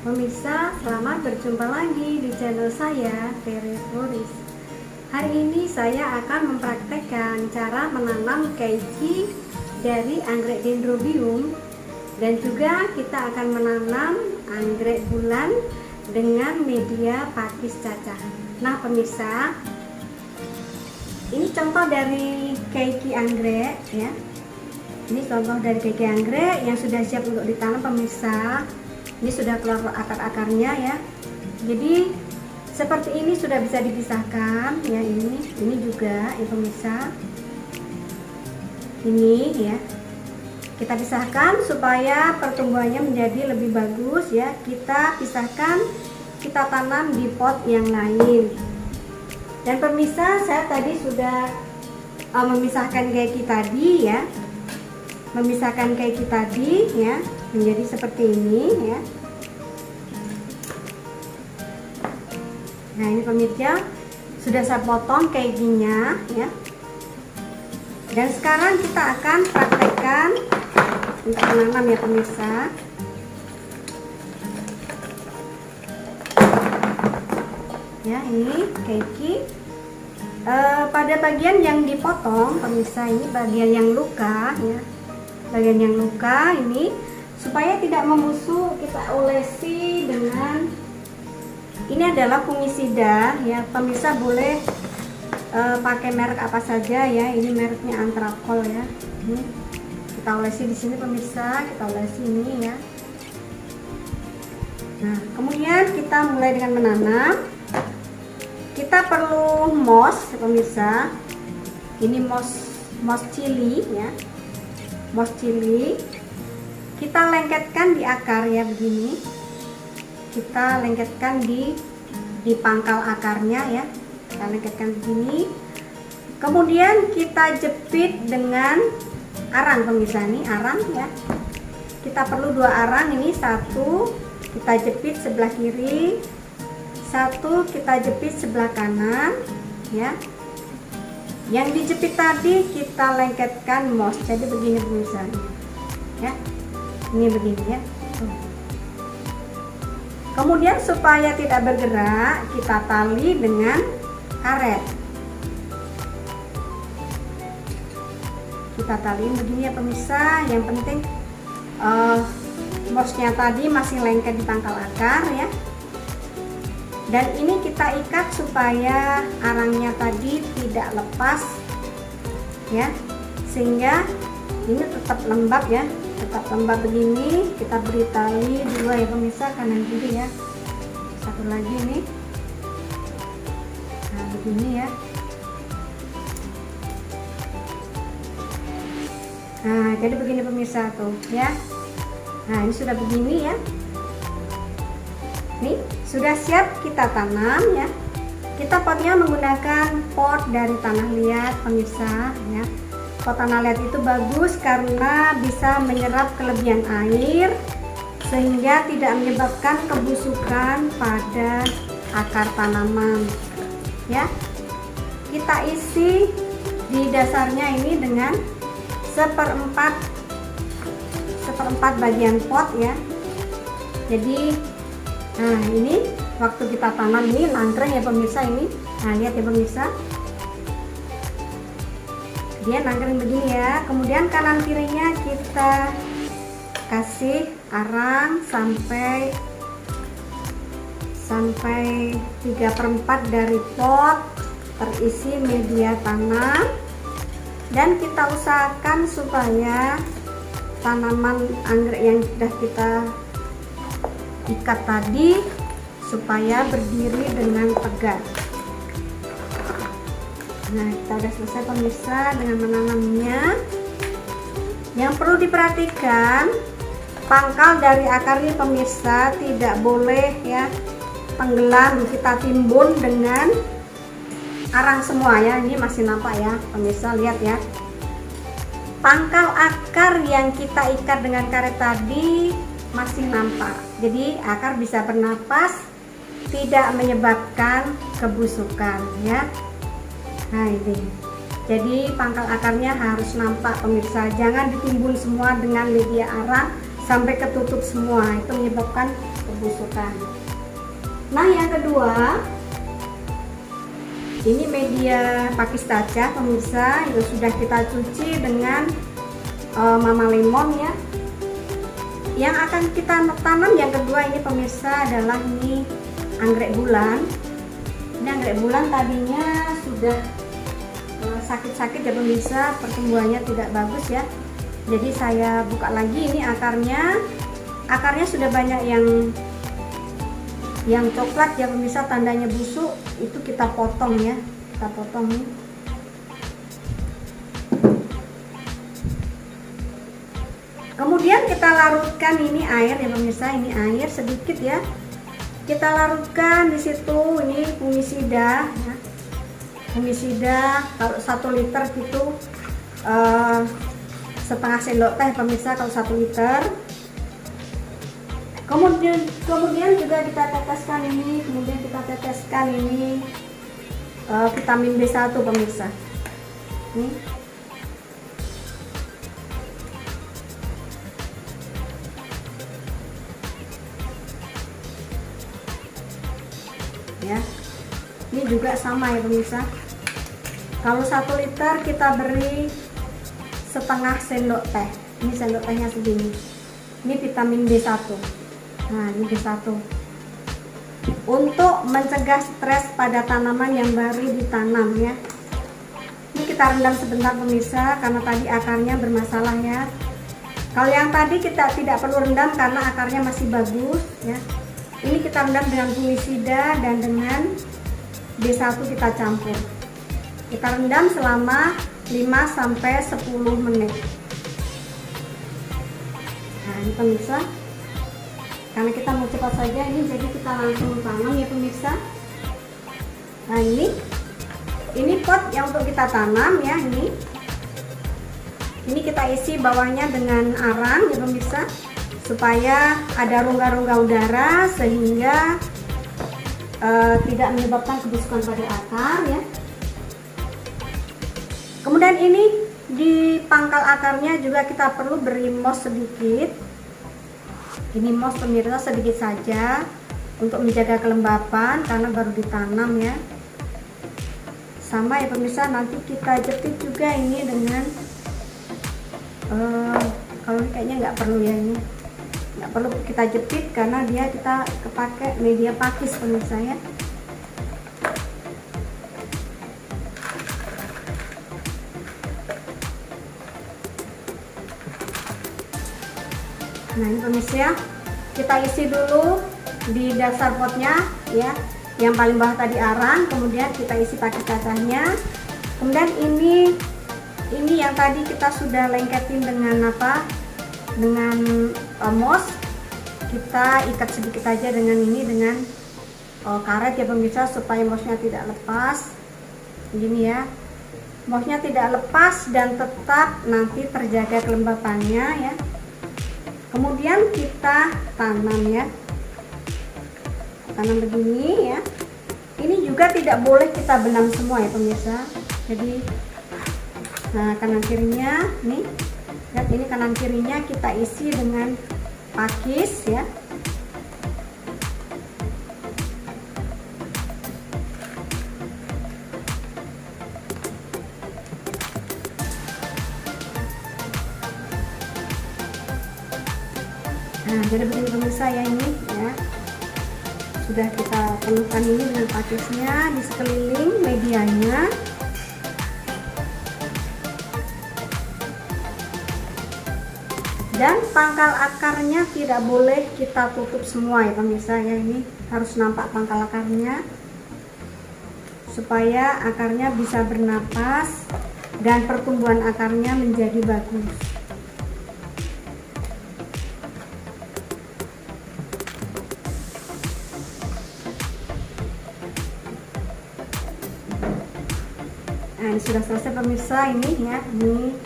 Pemirsa, selamat berjumpa lagi di channel saya, Tere Floris. Hari ini saya akan mempraktekkan cara menanam keiki dari anggrek dendrobium, dan juga kita akan menanam anggrek bulan dengan media pakis cacah. Nah pemirsa, ini contoh dari keiki anggrek ya. Ini contoh dari keiki anggrek yang sudah siap untuk ditanam pemirsa. Ini sudah keluar akar-akarnya ya. Jadi seperti ini sudah bisa dipisahkan ya. Ini juga ya pemirsa. Ini ya. Kita pisahkan supaya pertumbuhannya menjadi lebih bagus ya. Kita pisahkan, kita tanam di pot yang lain. Dan pemirsa, saya tadi sudah memisahkan keiki tadi ya. Memisahkan keiki tadi ya menjadi seperti ini ya. Nah ini pemirsa, sudah saya potong keikinya ya. Dan sekarang kita akan praktekkan untuk menanam ya pemirsa. Ya ini keiki. Pada bagian yang dipotong pemirsa, ini bagian yang luka ya. Bagian yang luka ini supaya tidak membusuk, kita olesi dengan ini adalah fungisida ya. Pemirsa boleh pakai merek apa saja ya. Ini mereknya Antrakol ya. Ini kita olesi di sini pemirsa, kita olesi ini ya. Nah kemudian kita mulai dengan menanam. Kita perlu moss pemirsa. Ini moss chili ya. Moss chili kita lengketkan di akar ya, begini kita lengketkan di pangkal akarnya ya. Kita lengketkan begini, kemudian kita jepit dengan arang pemirsa. Ini arang ya, kita perlu 2 arang. Ini satu kita jepit sebelah kiri, satu kita jepit sebelah kanan ya. Yang dijepit tadi kita lengketkan moss, jadi begini pemirsa ya. Ini begini ya. Kemudian supaya tidak bergerak, kita tali dengan karet. Kita taliin begini ya pemirsa. Yang penting mossnya tadi masih lengket di pangkal akar ya. Dan ini kita ikat supaya arangnya tadi tidak lepas ya, sehingga ini tetap lembab ya, tetap lembab begini. Kita beri tali 2 ya pemirsa, kanan kiri ya. Satu lagi nih. Nah begini ya. Nah jadi begini pemirsa tuh ya. Nah ini sudah begini ya. Nih sudah siap kita tanam ya. Kita potnya menggunakan pot dari tanah liat pemirsa ya. Pot tanah liat itu bagus karena bisa menyerap kelebihan air sehingga tidak menyebabkan kebusukan pada akar tanaman ya. Kita isi di dasarnya ini dengan seperempat bagian pot ya. Jadi nah ini waktu kita tanam ini nangkring ya pemirsa ini. Nah lihat ya pemirsa, dia nangkring begini ya. Kemudian kanan kirinya kita kasih arang sampai 3/4 dari pot terisi media tanam. Dan kita usahakan supaya tanaman anggrek yang sudah kita ikat tadi supaya berdiri dengan tegak. Nah kita sudah selesai pemirsa dengan menanamnya. Yang perlu diperhatikan, pangkal dari akar ini pemirsa tidak boleh ya tenggelam, kita timbun dengan arang semua ya. Ini masih nampak ya pemirsa, lihat ya. Pangkal akar yang kita ikat dengan karet tadi masih nampak. Jadi akar bisa bernapas, tidak menyebabkan kebusukan ya. Nah ini. Jadi pangkal akarnya harus nampak pemirsa. Jangan ditimbun semua dengan media arang sampai ketutup semua, itu menyebabkan pembusukan. Nah, yang kedua, ini media pakis kaca pemirsa, itu sudah kita cuci dengan Mama Lemon ya. Yang akan kita tanam yang kedua ini pemirsa adalah ini anggrek bulan. Ini anggrek bulan tadinya sudah sakit-sakit ya pemirsa, pertumbuhannya tidak bagus ya. Jadi saya buka lagi, ini akarnya sudah banyak yang coklat ya pemirsa, tandanya busuk. Itu kita potong ya, kita potong nih. Kemudian kita larutkan ini air ya pemirsa, ini air sedikit ya. Kita larutkan di situ ini fungisida ya. Fungisida kalau 1 liter gitu setengah sendok teh pemirsa kalau 1 liter. Kemudian juga kita teteskan ini, vitamin B1 pemirsa. Nih. Ya. Ini juga sama ya pemirsa. Kalau 1 liter kita beri setengah sendok teh. Ini sendok tehnya segini. Ini vitamin B1. Nah, ini B1. Untuk mencegah stres pada tanaman yang baru ditanam ya. Ini kita rendam sebentar pemirsa, karena tadi akarnya bermasalah ya. Kalau yang tadi kita tidak perlu rendam karena akarnya masih bagus ya. Ini kita rendam dengan fungisida dan dengan B1 kita campur. Kita rendam selama 5-10 menit. Nah, ini pemirsa, karena kita mau cepat saja ini, jadi kita langsung tanam ya pemirsa. Nah, ini pot yang untuk kita tanam ya. Ini kita isi bawahnya dengan arang ya pemirsa, supaya ada rongga-rongga udara sehingga tidak menyebabkan kebusukan pada akar ya. Kemudian ini di pangkal akarnya juga kita perlu beri moss sedikit. Ini moss pemirsa sedikit saja untuk menjaga kelembapan karena baru ditanam ya. Sama ya pemirsa, nanti kita jepit juga ini dengan kalau ini kayaknya nggak perlu ya, ini nggak perlu kita jepit karena kita pakai media pakis pemirsa ya. Nah, ini pemirsa, kita isi dulu di dasar potnya ya, yang paling bawah tadi arang, kemudian kita isi pakis kacanya. Kemudian ini yang tadi kita sudah lengketin dengan moss, kita ikat sedikit aja dengan karet ya pemirsa, supaya mossnya tidak lepas. Gini ya, mossnya tidak lepas dan tetap nanti terjaga kelembapannya ya. Kemudian kita tanam ya, tanam begini ya. Ini juga tidak boleh kita benam semua ya pemirsa. Jadi nah, kanan kirinya nih, lihat ini kanan kirinya kita isi dengan pakis ya. Nah, jadi begini pemirsa ya, ini ya sudah kita penuhkan ini dengan pakisnya di sekeliling medianya. Dan pangkal akarnya tidak boleh kita tutup semua ya pemirsa ya, ini harus nampak pangkal akarnya supaya akarnya bisa bernapas dan pertumbuhan akarnya menjadi bagus. Nah, ini sudah selesai pemirsa, ini ya, ini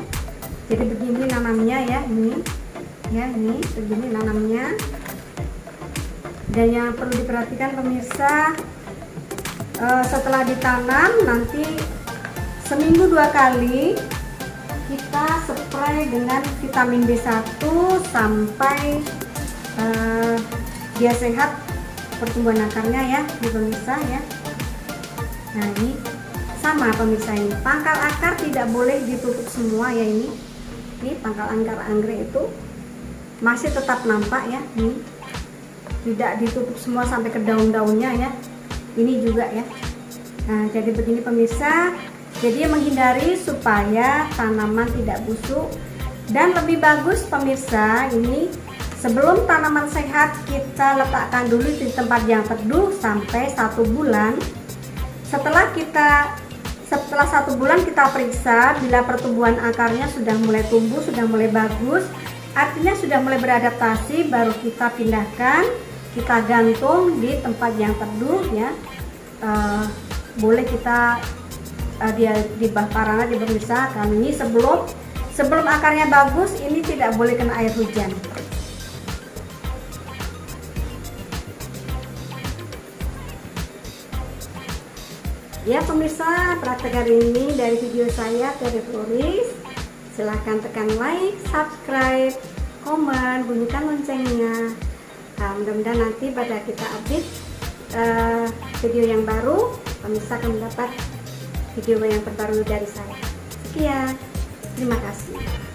jadi begini nanamnya ya, ini begini nanamnya. Dan yang perlu diperhatikan pemirsa, setelah ditanam nanti seminggu 2 kali kita spray dengan vitamin B1 sampai dia sehat pertumbuhan akarnya ya pemirsa ya. Nah ini sama pemirsa, ini pangkal akar tidak boleh ditutup semua ya, ini pangkal akar anggrek itu masih tetap nampak ya, ini tidak ditutup semua sampai ke daun-daunnya ya, ini juga ya. Nah jadi begini pemirsa, jadi menghindari supaya tanaman tidak busuk. Dan lebih bagus pemirsa, ini sebelum tanaman sehat kita letakkan dulu di tempat yang teduh sampai 1 bulan. Setelah 1 bulan kita periksa, bila pertumbuhan akarnya sudah mulai tumbuh, sudah mulai bagus, artinya sudah mulai beradaptasi, baru kita pindahkan, kita gantung di tempat yang teduh ya. Boleh kita di bawah parana di pemirsa. Kali ini sebelum akarnya bagus, ini tidak boleh kena air hujan. Ya pemirsa, praktek hari ini dari video saya dari Floris. Silahkan tekan like, subscribe, komen, bunyikan loncengnya. Mudah-mudahan nanti pada kita update video yang baru, pemirsa akan mendapat video yang terbaru dari saya. Sekian, terima kasih.